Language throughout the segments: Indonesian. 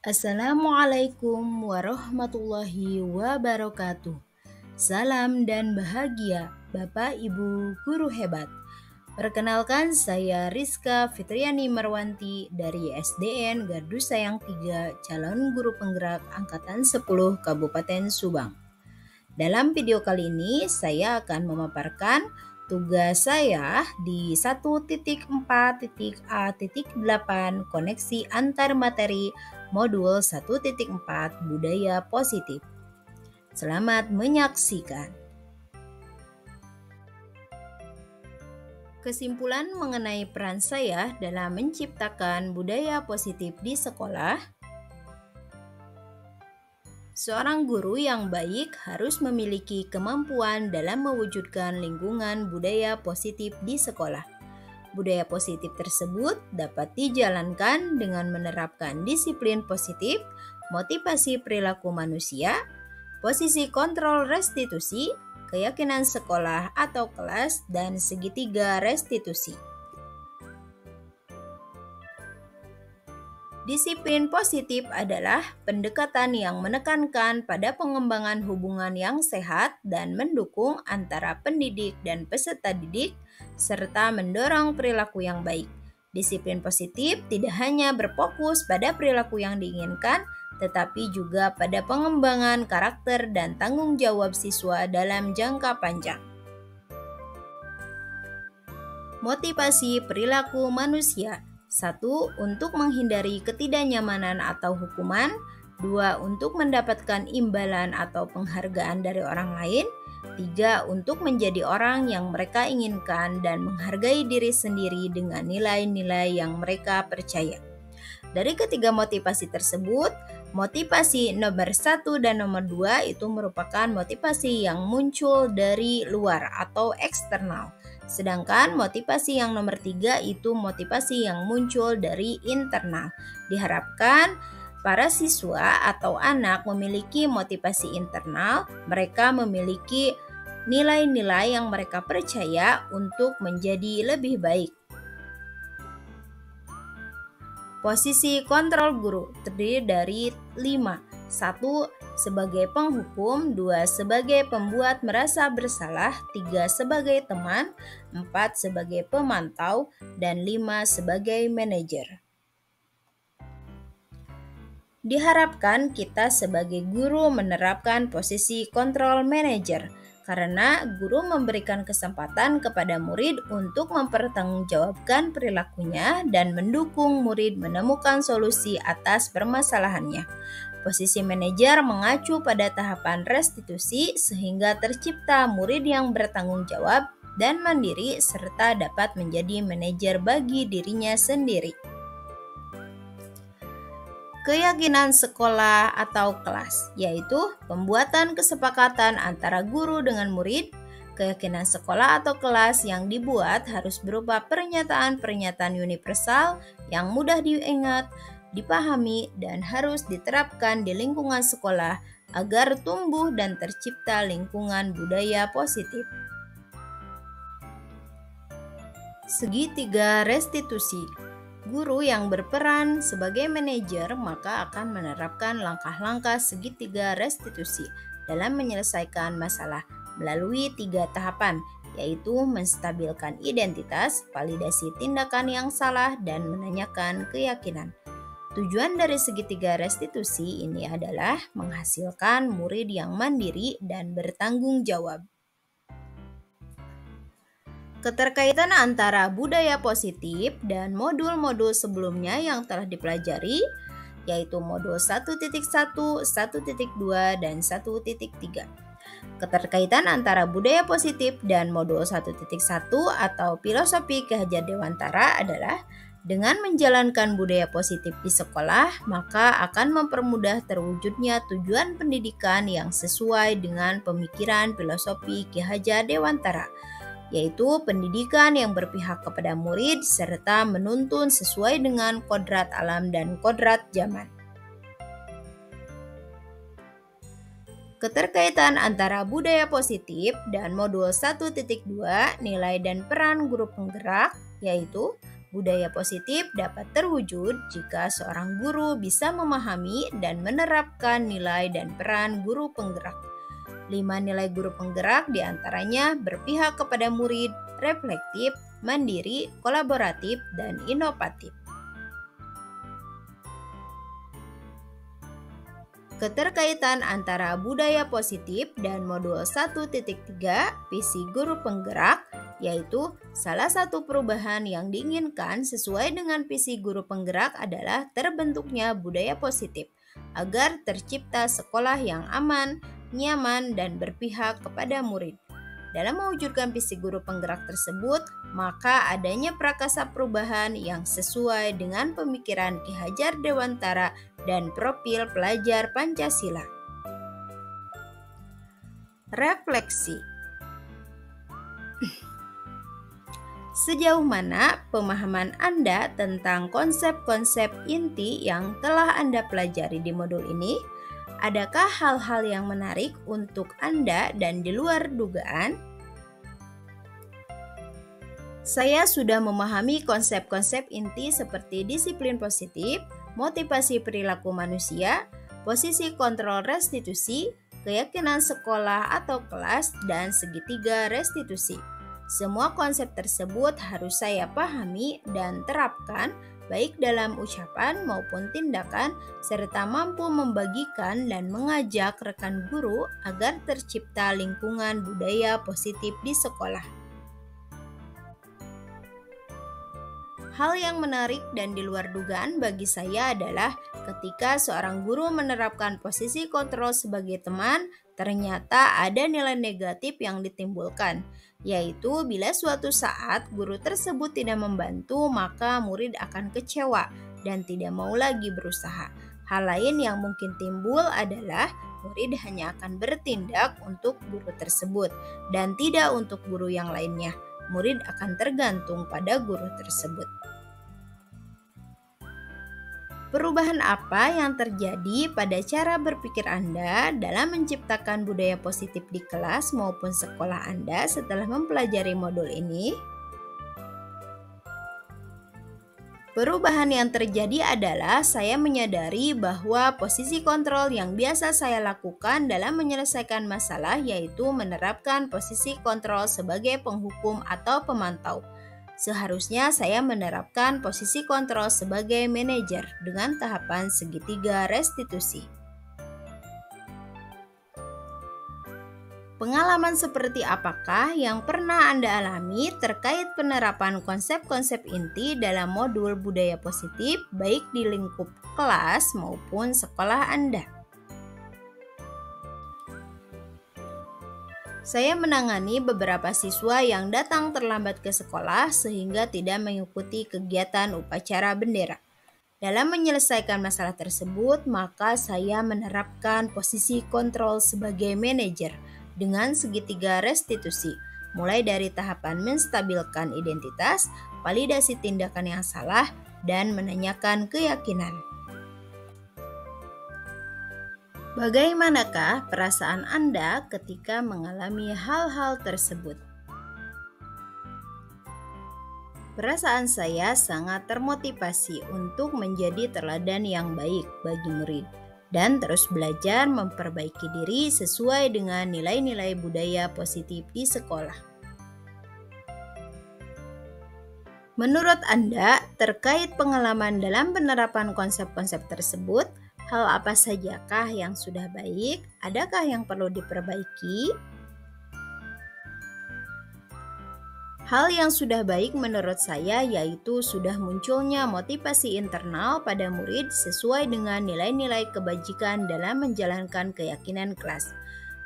Assalamualaikum warahmatullahi wabarakatuh. Salam dan bahagia Bapak Ibu guru hebat. Perkenalkan, saya Rizka Fitriani Marwanti dari SDN Gardu Sayang 3, calon guru penggerak Angkatan 10 Kabupaten Subang. Dalam video kali ini saya akan memaparkan tugas saya di 1.4.A.8 koneksi antar materi modul 1.4 budaya positif. Selamat menyaksikan. Kesimpulan mengenai peran saya dalam menciptakan budaya positif di sekolah. Seorang guru yang baik harus memiliki kemampuan dalam mewujudkan lingkungan budaya positif di sekolah. Budaya positif tersebut dapat dijalankan dengan menerapkan disiplin positif, motivasi perilaku manusia, posisi kontrol restitusi, keyakinan sekolah atau kelas, dan segitiga restitusi. Disiplin positif adalah pendekatan yang menekankan pada pengembangan hubungan yang sehat dan mendukung antara pendidik dan peserta didik, serta mendorong perilaku yang baik. Disiplin positif tidak hanya berfokus pada perilaku yang diinginkan, tetapi juga pada pengembangan karakter dan tanggung jawab siswa dalam jangka panjang. Motivasi perilaku manusia. 1. Untuk menghindari ketidaknyamanan atau hukuman. 2. Untuk mendapatkan imbalan atau penghargaan dari orang lain. 3. Untuk menjadi orang yang mereka inginkan dan menghargai diri sendiri dengan nilai-nilai yang mereka percaya. Dari ketiga motivasi tersebut, motivasi nomor 1 dan nomor 2 itu merupakan motivasi yang muncul dari luar atau eksternal. Sedangkan motivasi yang nomor 3 itu motivasi yang muncul dari internal. Diharapkan para siswa atau anak memiliki motivasi internal, mereka memiliki nilai-nilai yang mereka percaya untuk menjadi lebih baik. Posisi kontrol guru terdiri dari 5. 1. Sebagai penghukum, 2. Sebagai pembuat merasa bersalah, 3. Sebagai teman, 4. Sebagai pemantau, dan 5. Sebagai manajer. Diharapkan kita sebagai guru menerapkan posisi kontrol manajer, karena guru memberikan kesempatan kepada murid untuk mempertanggungjawabkan perilakunya dan mendukung murid menemukan solusi atas permasalahannya. Posisi manajer mengacu pada tahapan restitusi sehingga tercipta murid yang bertanggung jawab dan mandiri serta dapat menjadi manajer bagi dirinya sendiri. Keyakinan sekolah atau kelas, yaitu pembuatan kesepakatan antara guru dengan murid. Keyakinan sekolah atau kelas yang dibuat harus berupa pernyataan-pernyataan universal yang mudah diingat, dipahami, dan harus diterapkan di lingkungan sekolah agar tumbuh dan tercipta lingkungan budaya positif. Segitiga restitusi. Guru yang berperan sebagai manajer maka akan menerapkan langkah-langkah segitiga restitusi dalam menyelesaikan masalah melalui 3 tahapan, yaitu menstabilkan identitas, validasi tindakan yang salah, dan menanyakan keyakinan. Tujuan dari segitiga restitusi ini adalah menghasilkan murid yang mandiri dan bertanggung jawab. Keterkaitan antara budaya positif dan modul-modul sebelumnya yang telah dipelajari, yaitu modul 1.1, 1.2, dan 1.3. Keterkaitan antara budaya positif dan modul 1.1 atau filosofi Ki Hajar Dewantara adalah dengan menjalankan budaya positif di sekolah, maka akan mempermudah terwujudnya tujuan pendidikan yang sesuai dengan pemikiran filosofi Ki Hajar Dewantara, yaitu pendidikan yang berpihak kepada murid serta menuntun sesuai dengan kodrat alam dan kodrat zaman. Keterkaitan antara budaya positif dan modul 1.2 nilai dan peran guru penggerak, yaitu Budaya positif dapat terwujud jika seorang guru bisa memahami dan menerapkan nilai dan peran guru penggerak. 5 nilai guru penggerak diantaranya berpihak kepada murid, reflektif, mandiri, kolaboratif, dan inovatif. Keterkaitan antara budaya positif dan modul 1.3 visi guru penggerak, yaitu salah satu perubahan yang diinginkan sesuai dengan visi guru penggerak adalah terbentuknya budaya positif agar tercipta sekolah yang aman, nyaman, dan berpihak kepada murid. Dalam mewujudkan visi guru penggerak tersebut, maka adanya prakasa perubahan yang sesuai dengan pemikiran Ki Hajar Dewantara dan profil pelajar Pancasila. Refleksi. Sejauh mana pemahaman Anda tentang konsep-konsep inti yang telah Anda pelajari di modul ini? Adakah hal-hal yang menarik untuk Anda dan di luar dugaan? Saya sudah memahami konsep-konsep inti seperti disiplin positif, motivasi perilaku manusia, posisi kontrol restitusi, keyakinan sekolah atau kelas, dan segitiga restitusi. Semua konsep tersebut harus saya pahami dan terapkan baik dalam ucapan maupun tindakan, serta mampu membagikan dan mengajak rekan guru agar tercipta lingkungan budaya positif di sekolah. Hal yang menarik dan di luar dugaan bagi saya adalah ketika seorang guru menerapkan posisi kontrol sebagai teman, ternyata ada nilai negatif yang ditimbulkan, yaitu bila suatu saat guru tersebut tidak membantu, maka murid akan kecewa dan tidak mau lagi berusaha. Hal lain yang mungkin timbul adalah murid hanya akan bertindak untuk guru tersebut dan tidak untuk guru yang lainnya. Murid akan tergantung pada guru tersebut. Perubahan apa yang terjadi pada cara berpikir Anda dalam menciptakan budaya positif di kelas maupun sekolah Anda setelah mempelajari modul ini? Perubahan yang terjadi adalah saya menyadari bahwa posisi kontrol yang biasa saya lakukan dalam menyelesaikan masalah yaitu menerapkan posisi kontrol sebagai penghukum atau pemantau. Seharusnya saya menerapkan posisi kontrol sebagai manajer dengan tahapan segitiga restitusi. Pengalaman seperti apakah yang pernah Anda alami terkait penerapan konsep-konsep inti dalam modul budaya positif baik di lingkup kelas maupun sekolah Anda? Saya menangani beberapa siswa yang datang terlambat ke sekolah sehingga tidak mengikuti kegiatan upacara bendera. Dalam menyelesaikan masalah tersebut, maka saya menerapkan posisi kontrol sebagai manajer dengan segitiga restitusi, mulai dari tahapan menstabilkan identitas, validasi tindakan yang salah, dan menanyakan keyakinan. Bagaimanakah perasaan Anda ketika mengalami hal-hal tersebut? Perasaan saya sangat termotivasi untuk menjadi teladan yang baik bagi murid dan terus belajar memperbaiki diri sesuai dengan nilai-nilai budaya positif di sekolah. Menurut Anda, terkait pengalaman dalam penerapan konsep-konsep tersebut, hal apa sajakah yang sudah baik? Adakah yang perlu diperbaiki? Hal yang sudah baik menurut saya yaitu sudah munculnya motivasi internal pada murid sesuai dengan nilai-nilai kebajikan dalam menjalankan keyakinan kelas.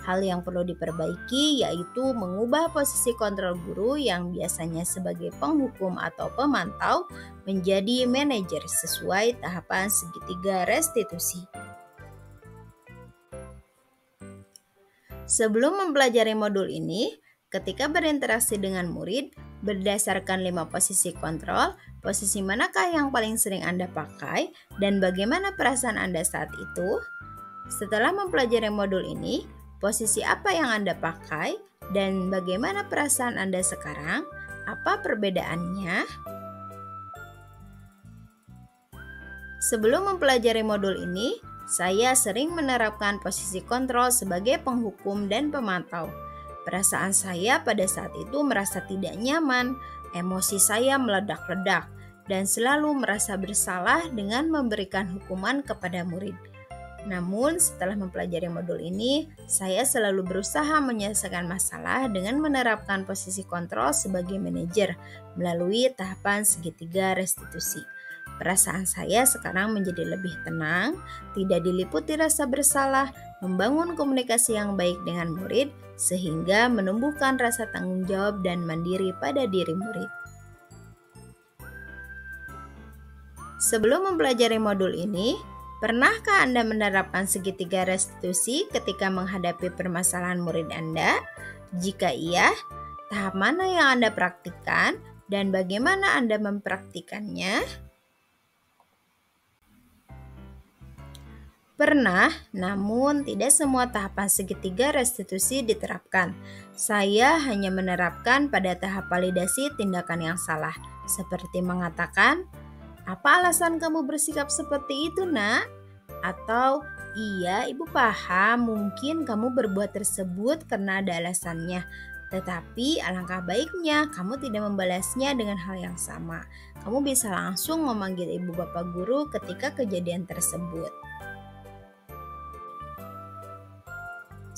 Hal yang perlu diperbaiki yaitu mengubah posisi kontrol guru yang biasanya sebagai penghukum atau pemantau menjadi manajer sesuai tahapan segitiga restitusi. Sebelum mempelajari modul ini, ketika berinteraksi dengan murid, berdasarkan 5 posisi kontrol, posisi manakah yang paling sering Anda pakai dan bagaimana perasaan Anda saat itu? Setelah mempelajari modul ini, posisi apa yang Anda pakai dan bagaimana perasaan Anda sekarang? Apa perbedaannya? Sebelum mempelajari modul ini, saya sering menerapkan posisi kontrol sebagai penghukum dan pemantau. Perasaan saya pada saat itu merasa tidak nyaman, emosi saya meledak-ledak, dan selalu merasa bersalah dengan memberikan hukuman kepada murid. Namun, setelah mempelajari modul ini, saya selalu berusaha menyelesaikan masalah dengan menerapkan posisi kontrol sebagai manajer melalui tahapan segitiga restitusi. Perasaan saya sekarang menjadi lebih tenang, tidak diliputi rasa bersalah, membangun komunikasi yang baik dengan murid, sehingga menumbuhkan rasa tanggung jawab dan mandiri pada diri murid. Sebelum mempelajari modul ini, pernahkah Anda menerapkan segitiga restitusi ketika menghadapi permasalahan murid Anda? Jika iya, tahap mana yang Anda praktikkan dan bagaimana Anda mempraktikannya? Pernah, namun tidak semua tahapan segitiga restitusi diterapkan. Saya hanya menerapkan pada tahap validasi tindakan yang salah, seperti mengatakan, "Apa alasan kamu bersikap seperti itu, Nak?" Atau, "Iya, Ibu paham, mungkin kamu berbuat tersebut karena ada alasannya. Tetapi alangkah baiknya kamu tidak membalasnya dengan hal yang sama. Kamu bisa langsung memanggil Ibu Bapak Guru ketika kejadian tersebut."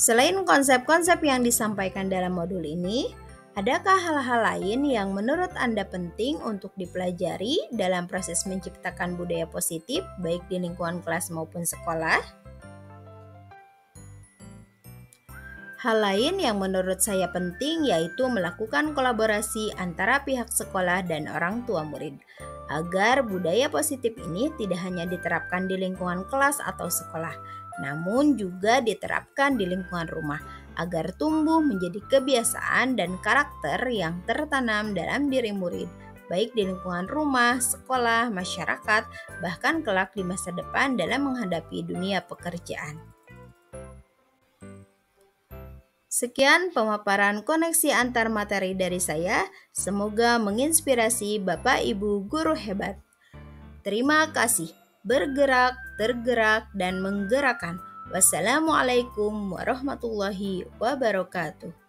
Selain konsep-konsep yang disampaikan dalam modul ini, adakah hal-hal lain yang menurut Anda penting untuk dipelajari dalam proses menciptakan budaya positif baik di lingkungan kelas maupun sekolah? Hal lain yang menurut saya penting yaitu melakukan kolaborasi antara pihak sekolah dan orang tua murid, agar budaya positif ini tidak hanya diterapkan di lingkungan kelas atau sekolah, namun juga diterapkan di lingkungan rumah, agar tumbuh menjadi kebiasaan dan karakter yang tertanam dalam diri murid, baik di lingkungan rumah, sekolah, masyarakat, bahkan kelak di masa depan dalam menghadapi dunia pekerjaan. Sekian pemaparan koneksi antar materi dari saya. Semoga menginspirasi Bapak Ibu guru hebat. Terima kasih. Bergerak, tergerak, dan menggerakkan. Wassalamualaikum warahmatullahi wabarakatuh.